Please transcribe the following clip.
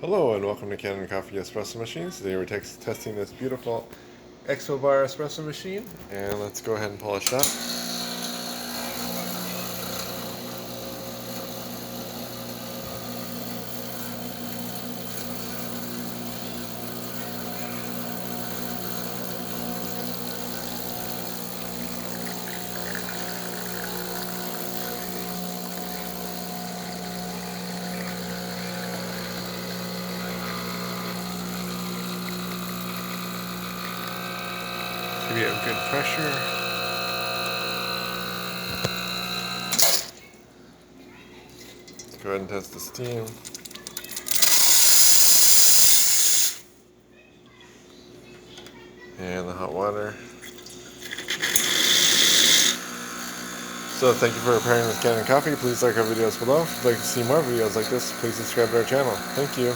Hello and welcome to Kanen Coffee Espresso Machines. Today we're testing this beautiful Expobar espresso machine, and let's go ahead and polish that. Should be at good pressure. Let's go ahead and test the steam. And the hot water. So thank you for preparing with Kanen Coffee. Please like our videos below. If you'd like to see more videos like this, please subscribe to our channel. Thank you.